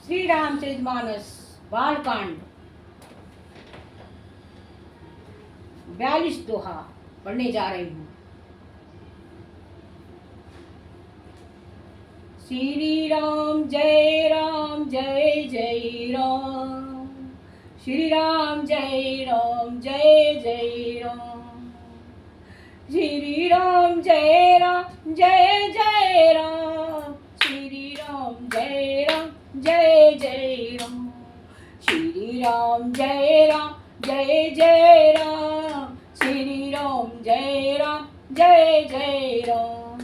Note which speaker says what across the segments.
Speaker 1: श्री रामचरितमानस बालकांड 42 दोहा पढ़ने जा रही हूँ। श्री राम जय जय राम, श्री राम जय जय राम, श्री राम जय जय राम, श्री राम जय जय राम, श्री राम जय जय राम, श्री राम जय जय राम,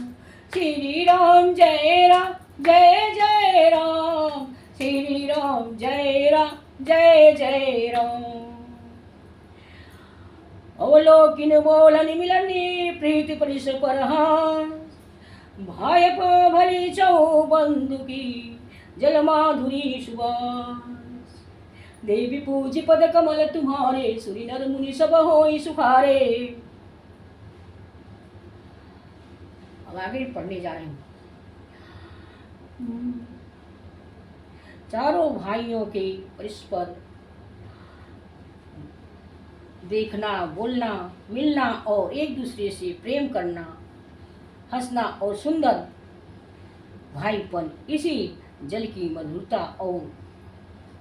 Speaker 1: श्री राम जय जय राम, श्री राम जय जय राम। अवलोकिन बोलनि मिलनि प्रीति परिस परहास, भायप भली चौ बंधु की जल माधुरी सुबास। देवी पूजी पद कमल तुम्हारे, सुरी नर मुनि सब होई सुखारे। अब आगे पढ़ने जा रही हूँ। चारों भाइयों के परस्पर देखना, बोलना, मिलना और एक दूसरे से प्रेम करना, हंसना और सुंदर भाईपन, इसी जल की मधुरता और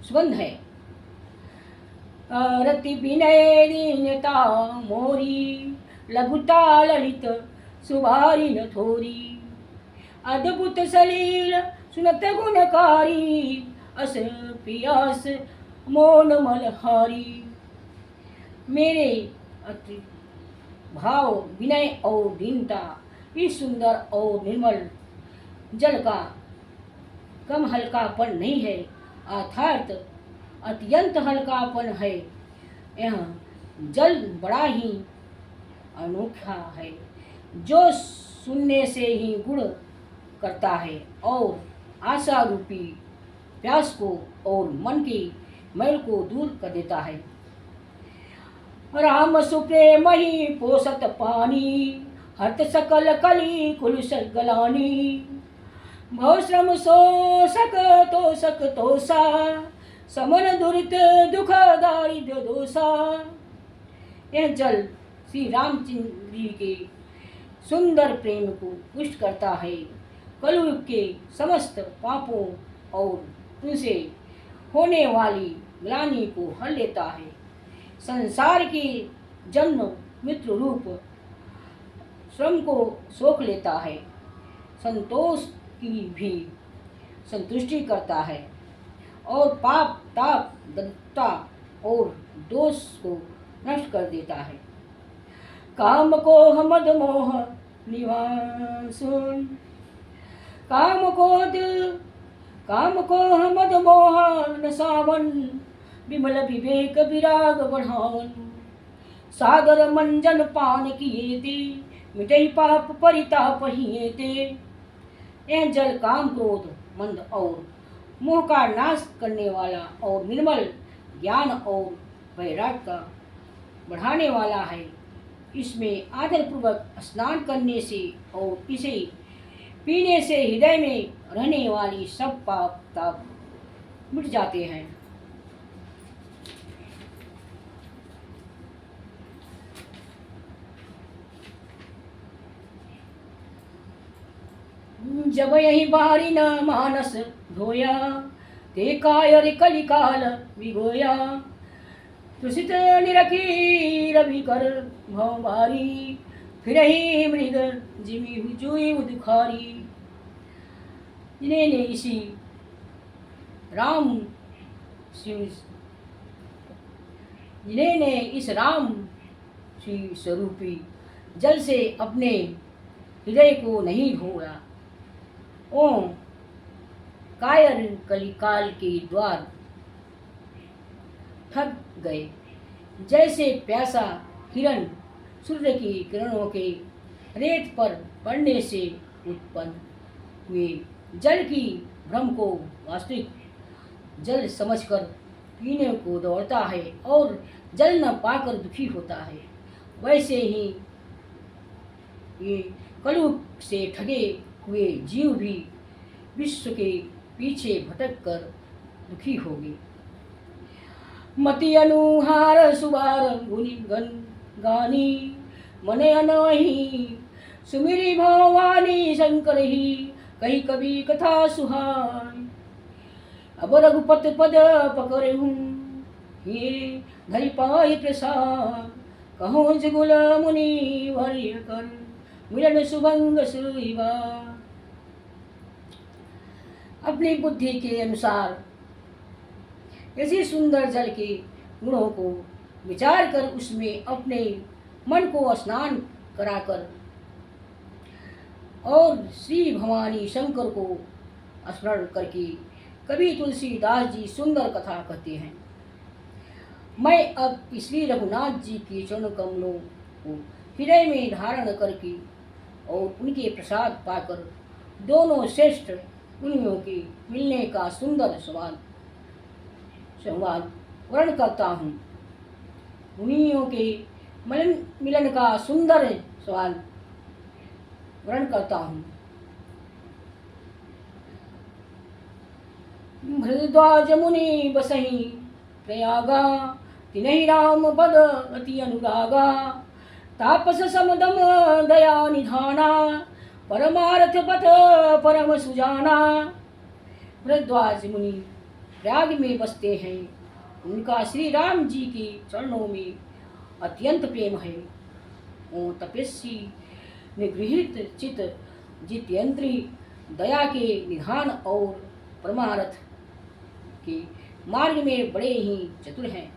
Speaker 1: सुगंध है। रति विनय दीनता मोरी, लघुता ललित सुभारी न थोरी। अद्भुत सलील सुनत गुणकारी, अस पियास मोन मलहारी। मेरे अति भाव विनय और दीनता इस सुंदर और निर्मल जल का कम हल्कापन नहीं है, अर्थात अत्यंत हल्कापन है। यह जल बड़ा ही अनोखा है, जो सुनने से ही गुण करता है और आशा रूपी प्यास को और मन की मैल को दूर कर देता है। राम सुप्रेम ही पोषत पानी, हत सकल कली कुल गलानी। भव श्रम शोषक तोषक तोषा, समन दुरित दुख दारिद्र दोषा। यह जल श्री रामचंद्र जी के सुंदर प्रेम को पुष्ट करता है, कलयुग के समस्त पापों और उनसे होने वाली ग्लानि को हर लेता है। संसार की जन्म मृत्यु रूप श्रम को सोख लेता है, संतोष की भी संतुष्टि करता है और पाप ताप दत्ता और दोष को नष्ट कर देता है। काम को मद मोह निवासुन, काम को मद मोह नसावन। विमल विवेक विराग बढ़ावन, सागर मंजन पान किए ते। मिटई पाप परिताप हिए ते। यह जल काम क्रोध मंद और मोह का नाश करने वाला और निर्मल ज्ञान और वैराग्य का बढ़ाने वाला है। इसमें आदरपूर्वक स्नान करने से और इसे पीने से हृदय में रहने वाली सब पाप ताप मिट जाते हैं। जब यही बारी न मानस धोया, ते कायर कलिकाल विगोया। तुसित निरखी रवि कर भव भारी, फिर ही मृग जिमी हुई दुखारी। जिन्हें इसी राम जिन्हें इस राम श्री स्वरूपी जल से अपने हृदय को नहीं धोया, ओ कायर कलिकाल के द्वार थक गए। जैसे प्यासा हिरण सूर्य की किरणों के रेत पर पड़ने से उत्पन्न हुए जल की भ्रम को वास्तविक जल समझकर पीने को दौड़ता है और जल न पाकर दुखी होता है, वैसे ही ये कलयुग से ठगे हुए जीव भी विश्व के पीछे भटक कर दुखी होगी। मति अनुहार सुबार गुनि गन गानी, मने अनवही सुमिरी भवानी शंकर ही, कही कभी कथा सुहाई। अब रघुपत पद पकड़े हूँ, ये धरि पाई प्रसाद, कहो जुगुल मुनि वर्य कर, मिलन सुभंग सुइबा। अपनी बुद्धि के अनुसार ऐसी सुंदर जल के गुणों को विचार कर उसमें अपने मन को स्नान कराकर और श्री भवानी शंकर को स्मरण करके कभी तुलसीदास जी सुंदर कथा कहते हैं। मैं अब श्री रघुनाथ जी के चरण कमलों को हृदय में धारण करके और उनके प्रसाद पाकर दोनों श्रेष्ठ मुनियों के मिलने का सुंदर संवाद वर्ण करता हूँ। मुनियों के मिलन का सुंदर संवाद वर्ण करता हूँ। भरद्वाज मुनि बसहि प्रयागा, तिनहि राम पद अति अनुरागा, तापस समदम दया निधाना, परमार्थ पथ परम सुजाना। भरद्वाज मुनि प्रयाग में बसते हैं। उनका श्री राम जी के चरणों में अत्यंत प्रेम है। वो तपस्वी निगृहित चित जितेंद्री दया के निधान और परमार्थ के मार्ग में बड़े ही चतुर हैं।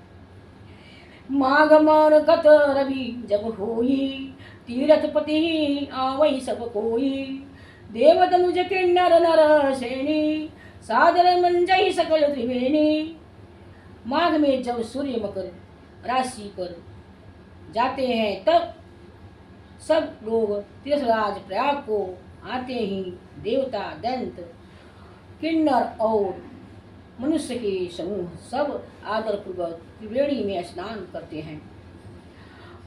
Speaker 1: माघ मान कत रवि जब होई, तीरथ पति आवई सब कोई, देव तनुज किन्नर नर सेनी, सादर मंजई सकल त्रिवेणी। माघ में जब सूर्य मकर राशि पर जाते हैं तब सब लोग तीर्थराज प्रयाग को आते ही देवता दैत्य किन्नर और मनुष्य के समूह सब आदर पूर्वक त्रिवेणी में स्नान करते हैं।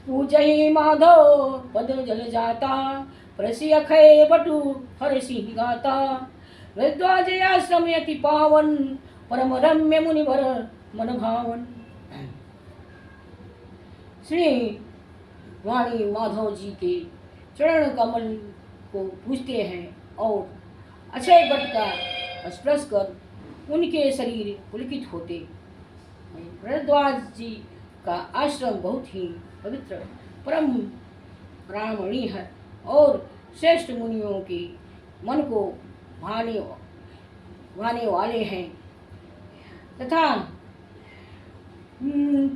Speaker 1: पूजहि माधव पद जल जाता, प्रसी अखय बटु हर सिंह गाता, भरद्वाज आश्रम अति पावन, परम रम्य मुनिवर मन भावन। श्री वाणी माधव जी के चरण कमल को पूजते हैं और अक्षय बट का स्पर्श कर उनके शरीर पुलकित होते हैं। भरद्वाज जी का आश्रम बहुत ही पवित्र परम ब्राह्मणी है और श्रेष्ठ मुनियों के मन को भाने वाले हैं तथा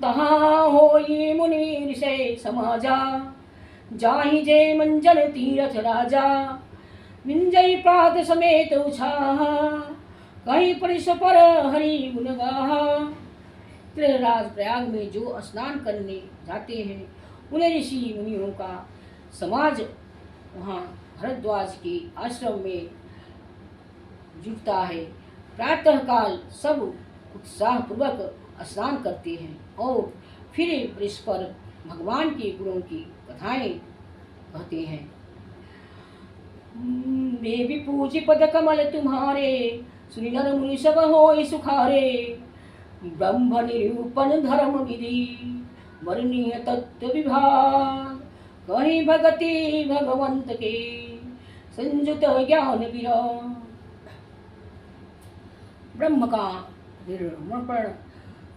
Speaker 1: तहाँ होई मुनि ऋषय समाजा, जाहि जय मंजन तीरथ राजा, मिंजई प्रात समेत उछाह, कहीं परिस पर हरि गुण गाहा। तीर्थराज प्रयाग में जो स्नान करने जाते हैं उन्हें ऋषि मुनियों का समाज वहाँ भरद्वाज के आश्रम में जुटता है। प्रातः काल सब उत्साह पूर्वक स्नान करते हैं और फिर वृक्ष पर भगवान के गुणों की कथाएं कहते हैं। देवी पूजी पद कमल तुम्हारे, सुनि नर मुनि सब होय सुखारे, ब्रह्म निरूपण धर्म विधि, वर्णीय तत्व विभाग, कहीं भगति भगवंत के संयुत ज्ञान विराग। ब्रह्म का निरूपण,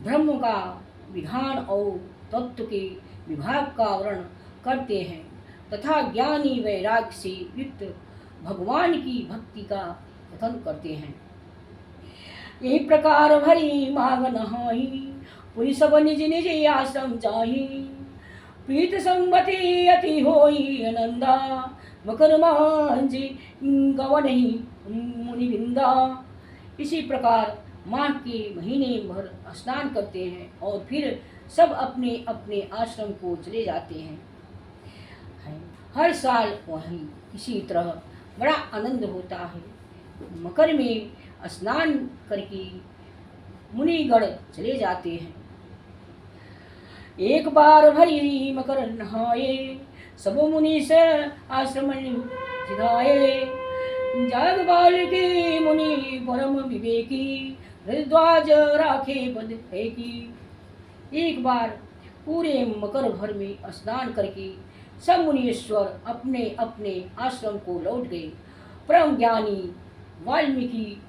Speaker 1: धर्म का विधान और तत्व के विभाग का वर्णन करते हैं तथा ज्ञानी वैराग्य से युक्त भगवान की भक्ति का कथन करते हैं। यही प्रकार भरी माघ नहाई, पुरी सब निज निज आश्रम जाही, प्रीत संगति अति होई आनंदा, मकर मांझी गवनहि मुनि बिंदा। इसी प्रकार माघ के महीने भर स्नान करते हैं और फिर सब अपने अपने आश्रम को चले जाते हैं। हर साल वहीं इसी तरह बड़ा आनंद होता है। मकर में स्नान करके मुनिगण चले जाते हैं। एक बार भरी मकर नहाए, सब मुनि से आश्रम सिधाए, जाग बाल के मुनि परम विवेकी, हरिद्वाज राखे बंद है की। एक बार पूरे मकर भर में स्नान करके सब मुनीश्वर अपने अपने आश्रम को लौट गए। परम ज्ञानी वाल्मीकि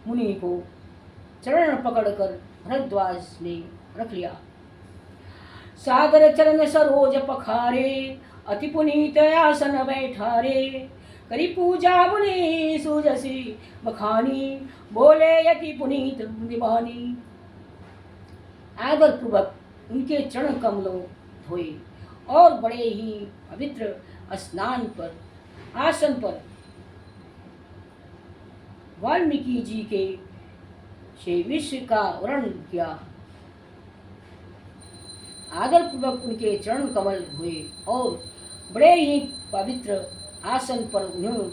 Speaker 1: मुनि को चरण पकड़कर भरद्वाज ने रख लिया। सादर चरण सरोज पखारे, अति पुनीत आसन बैठारे। करी पूजा मुनि सुजसी बखानी, बोले यति पुनीत मुनिमानी। आदर पूर्वक उनके चरण कमलों धोए और बड़े ही पवित्र स्नान पर आसन पर वाल्मीकि जी के से विश्व का वर्णन किया। आदर पूर्वक उनके चरण कमल धोए और बड़े ही पवित्र आसन पर उन्हें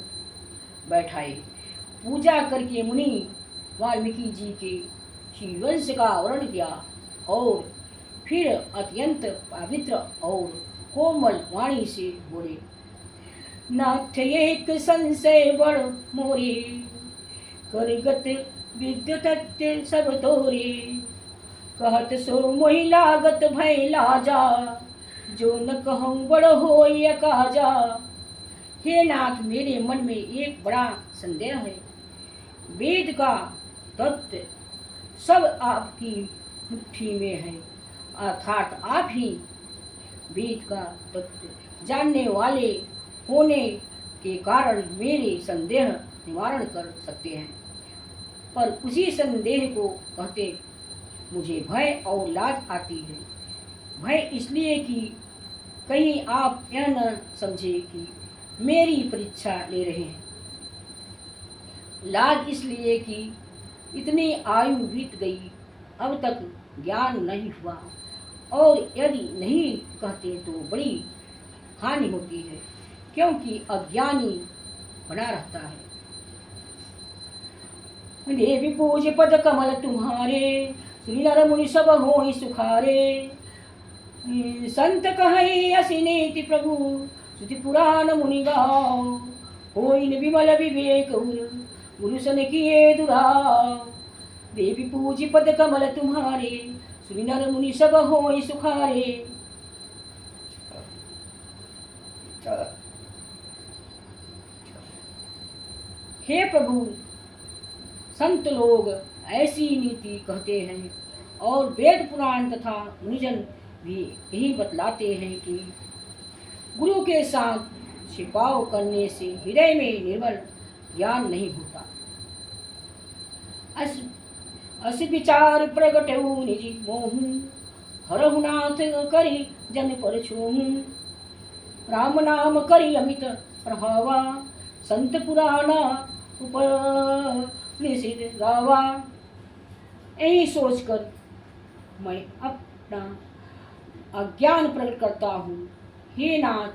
Speaker 1: बैठाए। पूजा करके मुनि वाल्मीकि जी के श्रीवंश का वर्णन किया और फिर अत्यंत पवित्र और कोमल वाणी से बोले, नाथ एक संशय बड़ मोरे, करगत विद्युत सब तोरे। कहत सो मोहि लागत भय लाजा, जो न कहूँ बड़ होय काजा। हे नाथ, मेरे मन में एक बड़ा संदेह है। वेद का तत्व सब आपकी मुट्ठी में है, अर्थात आप ही वेद का तत्व जानने वाले होने के कारण मेरे संदेह निवारण कर सकते हैं। पर उसी संदेह को कहते मुझे भय और लाज आती है। भय इसलिए कि कहीं आप यह न समझे कि मेरी परीक्षा ले रहे हैं। लाज इसलिए कि इतनी आयु बीत गई, अब तक ज्ञान नहीं हुआ, और यदि नहीं कहते तो बड़ी हानि होती है, क्योंकि अज्ञानी बना रहता है। देवी पूज पद कमल तुम्हारे, श्री नर मुनि सब होई सुखारे। संत कहे असी नीति प्रभु, श्रुति पुराण मुनि गाओ। होई न विमल विवेक गुरु सन किए दुराव। देवी पूज पद कमल तुम्हारे, श्री नर मुनि सब होई सुखारे। हे प्रभु, संत लोग ऐसी नीति कहते हैं और वेद पुराण तथा मुनिजन भी यही बतलाते हैं कि गुरु के साथ छिपाव करने से हृदय में निर्मल ज्ञान नहीं होता। अस विचार प्रगटऊ निज मोहू, हरहु नाथ करी जन पर छोहू। राम नाम करी अमित प्रभावा, संत पुराना उपनिषद गावा। यही सोचकर मैं अपना अज्ञान प्रकट करता हूँ। हे नाथ,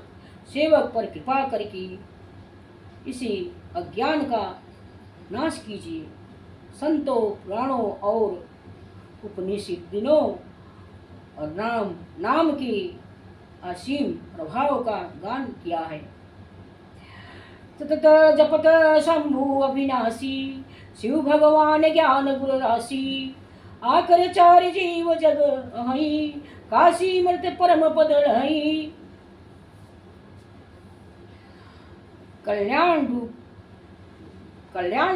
Speaker 1: सेवक पर कृपा करके इसी अज्ञान का नाश कीजिए। संतों, पुराणों और उपनिषद दिनों और नाम के असीम प्रभाव का गान किया है। सतत जपत शंभु अविनाशी, शिव भगवान ज्ञान गुरु राशि। आकर चार जीव जग अहि, काशी मृत परम पद रहि। कल्याण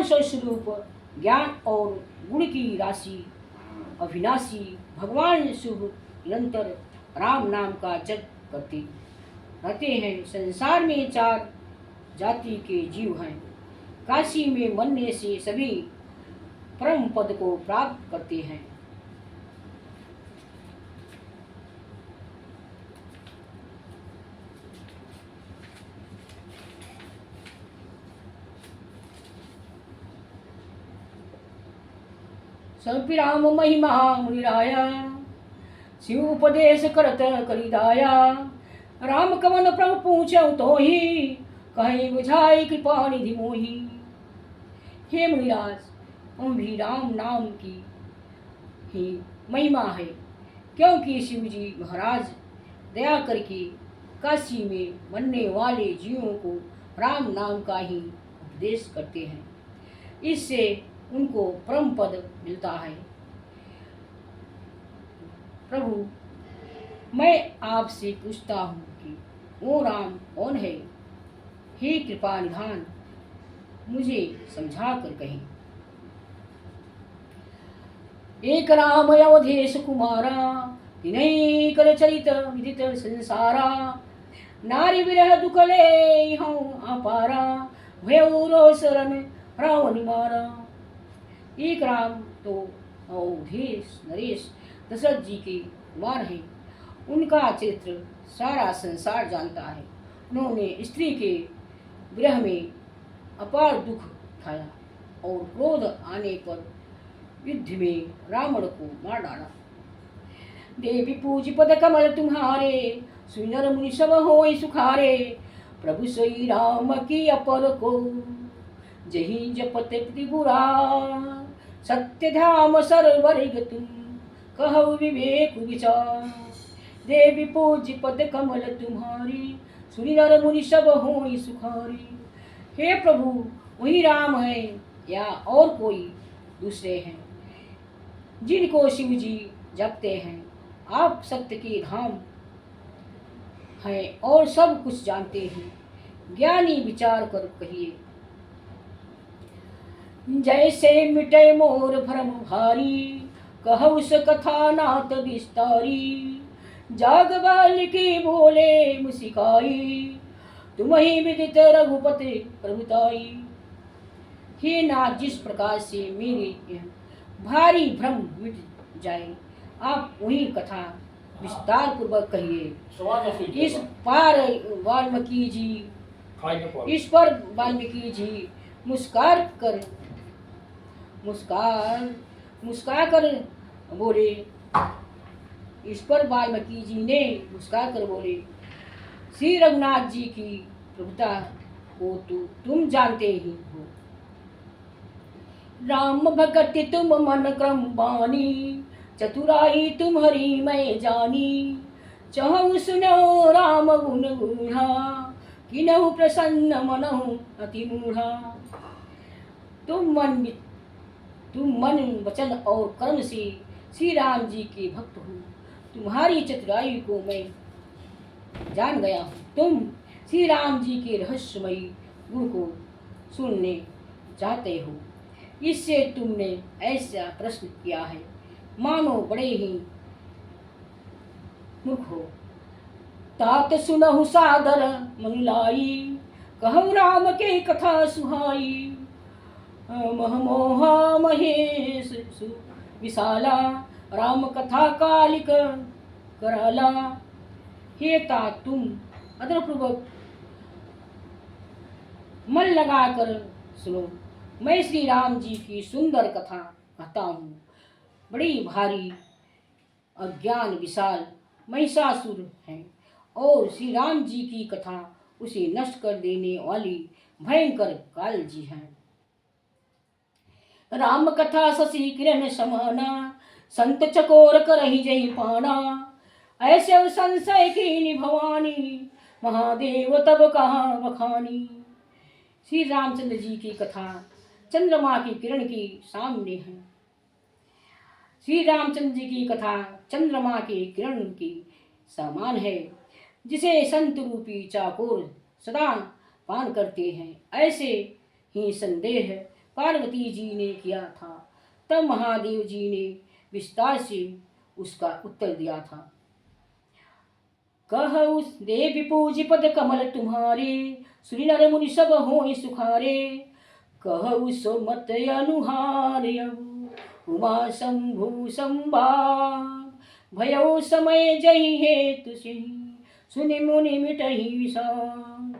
Speaker 1: स्वरूप ज्ञान और गुण की राशि अविनाशी भगवान शुभ निरंतर राम नाम का जप करते रहते हैं। संसार में चार जाति के जीव हैं। काशी में मरने से सभी परम पद को प्राप्त करते हैं। सर्पि राम महिमा मुनिराया, शिव उपदेश करत करिदाया। राम कवन प्रभु पूछौ तोहि, कहे बुझाई कृपा निधि मोहि। हे मुनिराज, हम भी राम नाम की ही महिमा है, क्योंकि शिव जी महाराज दया करके काशी में मरने वाले जीवों को राम नाम का ही उपदेश करते हैं। इससे उनको परम पद मिलता है। प्रभु, मैं आपसे पूछता हूँ कि वो राम कौन है? हे कृपा निधान, मुझे समझा कर कहें। एक राम अवधेश कुमारा, तिनहि कर चरित विदित संसारा। नारी विरह दुखले हूँ अपारा, भयउ रोसरन रावण मारा। एक राम तो अवधेश नरेश दशरथ जी के कुमार हैं। उनका चरित्र सारा संसार जानता है। उन्होंने स्त्री के विरह में अपार दुख उठाया और क्रोध आने पर युद्ध में रावण को मार डाला। देवी पूज पद कमल तुम्हारे, सुनर मुनि सब होय सुखारे। प्रभु सोई राम की अपर को, जही जपत त्रिपुरा। सत्य धाम सरवर्ग तुम, कहु विवेक विचार। देवी पूज पद कमल तुम्हारी, सुनी नर मुनि सब होय सुखारी। हे प्रभु, वही राम है या और कोई दूसरे हैं जिनको शिव जी जपते हैं? आप सत्य के धाम हैं और सब कुछ जानते हैं। ज्ञानी विचार कर कहिए। जैसे मिटे मोर भ्रम भारी, कहु स कथा नाथ विस्तारी। जाग बालिकी बोले मुसिकाई, तुम ही विदित रघुपति प्रभुताई। हे नाथ, जिस प्रकार से मेरे भारी भ्रम मिट जाए, आप वही कथा विस्तार पूर्वक कहिए। इस पर वाल्मीकि जी मुस्कुरा कर बोले। इस पर वाल्मीकि जी ने मुस्कुरा कर बोले, श्री रघुनाथ जी की प्रभुता को तुम जानते ही हो। राम भगति तुम मन क्रम बानी, चतुराई तुम्हारी मैं जानी। चहु सुनो राम गुण गूढ़ा, किनहु प्रसन्न मनहु अति मूढ़ा। तुम मन वचन और कर्म से श्री राम जी के भक्त हो। तुम्हारी चतुराई को मैं जान गया हूँ। तुम श्री राम जी के रहस्यमयी गुण को सुनने चाहते हो, इससे तुमने ऐसा प्रश्न किया है मानो बड़े ही मूर्ख हो। तात सुनहु सादर मन लाई, कहु राम के कथा सुहाई। महमोहा महेश विशाला, राम कथा कालिक कराला। हे तात, तुम अदरपूर्वक मन लगाकर सुनो। मैं श्री राम जी की सुंदर कथा कहता हूँ। बड़ी भारी अज्ञान विशाल महिषासुर है और श्री राम जी की कथा उसे नष्ट कर देने वाली भयंकर काल जी है। राम कथा शशि किरण समाना, संत चकोर करहि जहि पाना। ऐसे संशय की भवानी, महादेव तब कहाँ बखानी। श्री रामचंद्र जी की कथा चंद्रमा की किरण की सामने है। श्री रामचंद्र जी की कथा चंद्रमा के किरण की समान है, जिसे संत रूपी चाकोर सदा पान करते हैं। ऐसे ही संदेह पार्वती जी ने किया था, तब महादेव जी ने विस्तार से उसका उत्तर दिया था। कहु देवी पूज पद कमल तुम्हारे, सुनि नर मुनि सब होय सुखारे। कहु सो मत अनुहार्य, उमा शंभु संवाद। भयो समय जहि हेतु सिंह, सुनि मुनि मिटहि विषाद।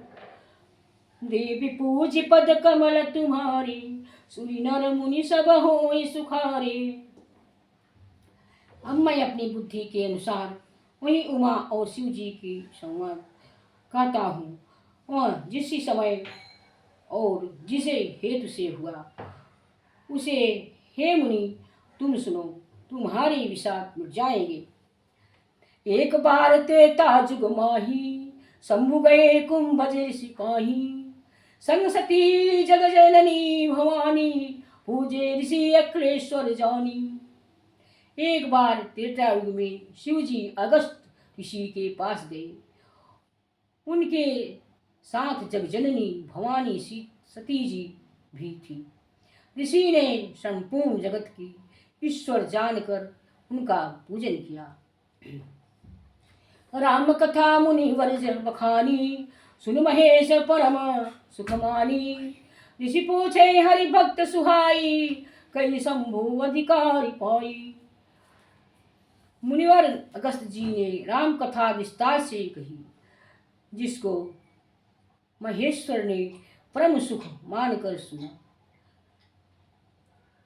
Speaker 1: देवी पूज पद कमल तुम्हारी, सुनि नर मुनि सब होय सुखारे। अब मैं अपनी बुद्धि के अनुसार वही उमा और शिव जी की संवाद कहता हूँ, और जिस समय और जिसे हेतु से हुआ उसे हे मुनि तुम सुनो, तुम्हारी विषाद मिट जाएंगे। एक बार त्रेता जुग माही, शंभु गए कुंभ सिपाही। संग सती जग जननी भवानी, पूजे ऋषि अखिलेश्वर जानी। एक बार त्रेतायुग में शिव जी अगस्त ऋषि के पास गए। उनके साथ जगजननी भवानी सती जी भी थी। ऋषि ने संपूर्ण जगत की ईश्वर जानकर उनका पूजन किया। राम कथा मुनि वर्ज बखानी, सुन महेश परम सुखमानी। ऋषि पूछे हरि भक्त सुहाई, कई शंभु अधिकारी पाई। मुनिवर अगस्त जी ने राम कथा विस्तार से कही, जिसको महेश्वर ने परम सुख मानकर सुना।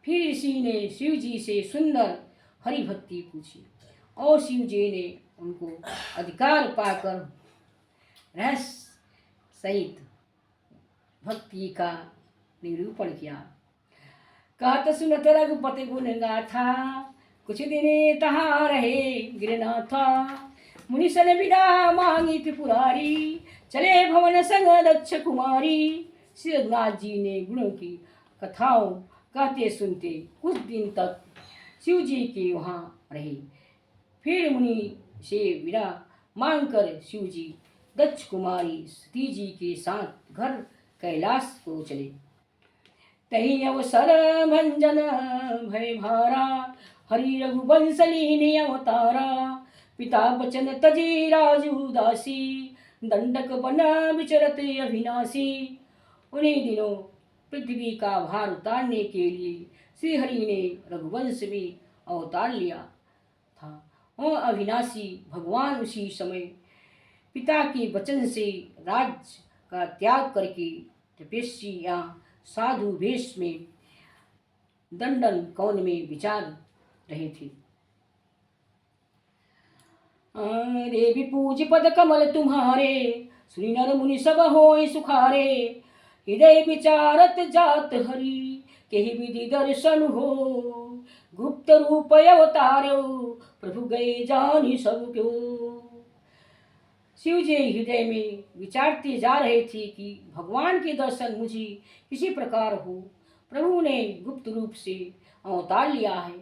Speaker 1: फिर ऋषि ने शिव जी से सुंदर हरि भक्ति पूछी और शिव जी ने उनको अधिकार पाकर रहस्य सहित भक्ति का निरूपण किया। कहत सुनत रघुपति गुण गाथा, कुछ दिन तहाँ रहे गिरनाथा। मुनि सन विदा मांगी त्रिपुरारी, चले भवन संग दक्ष कुमारी। श्री रघुनाथ जी ने गुणों की कथाओं कहते सुनते कुछ दिन तक शिव जी के वहाँ रहे। फिर मुनि से विदा मांगकर शिव जी दक्ष कुमारी सती जी के साथ घर कैलाश को चले। तही अवसर भंजन भय भारा, हरि रघुवंश लीन अवतारा। पिता बचन तजी राजू दासी, दंडक बना विचरत अविनाशी। उन्हीं दिनों पृथ्वी का भार उतारने के लिए श्री हरि ने रघुवंश में अवतार लिया था और अविनाशी भगवान उसी समय पिता के वचन से राज्य का त्याग करके तपस्वी या साधु वेश में दंडन कौन में विचार रहे थे। देवी पूज पद कमल तुम्हारे, सुनि नर मुनि सब होय सुखारे। हृदय विचारत जात हरि, केहि विधि दर्शन हो। गुप्त रूप अवतारो, प्रभु गए जानी सब क्यों। शिव जी हृदय में विचारते जा रहे थे कि भगवान के दर्शन मुझे किसी प्रकार हो। प्रभु ने गुप्त रूप से अवतार लिया है,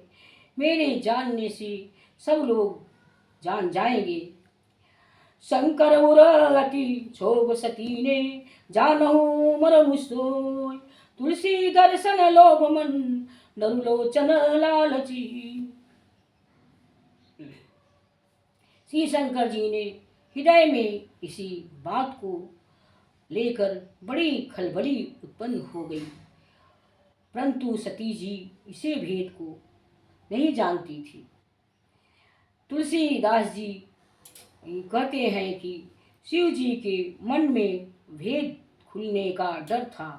Speaker 1: मेरे जानने से सब लोग जान जाएंगे। शंकर उरगति क्षोभ सती ने, जानहु मरमु सोय। तुलसी दर्शन लोभ मन, नरुलोचन लालची। श्री शंकर जी ने हृदय में इसी बात को लेकर बड़ी खलबली उत्पन्न हो गई, परंतु सती जी इसे भेद को नहीं जानती थी। तुलसीदास जी कहते हैं कि शिव जी के मन में भेद खुलने का डर था,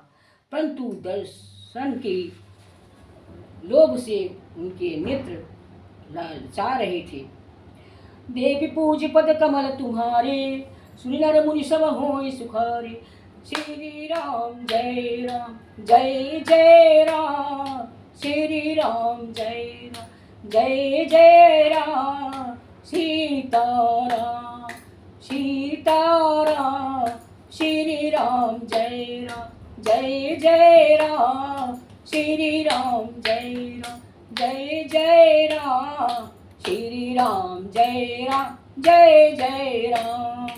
Speaker 1: परंतु दर्शन के लोभ से उनके नेत्र ललचा रहे थे। देवी पूज पद कमल तुम्हारे, सुनि नर मुनि सब होय सुखारे। श्री राम जय राम जय जय राम, श्री राम जय राम जय जय राम। सीताराम सीताराम, श्री राम जय जय राम। श्री राम जय जय राम। श्री राम जय जय राम।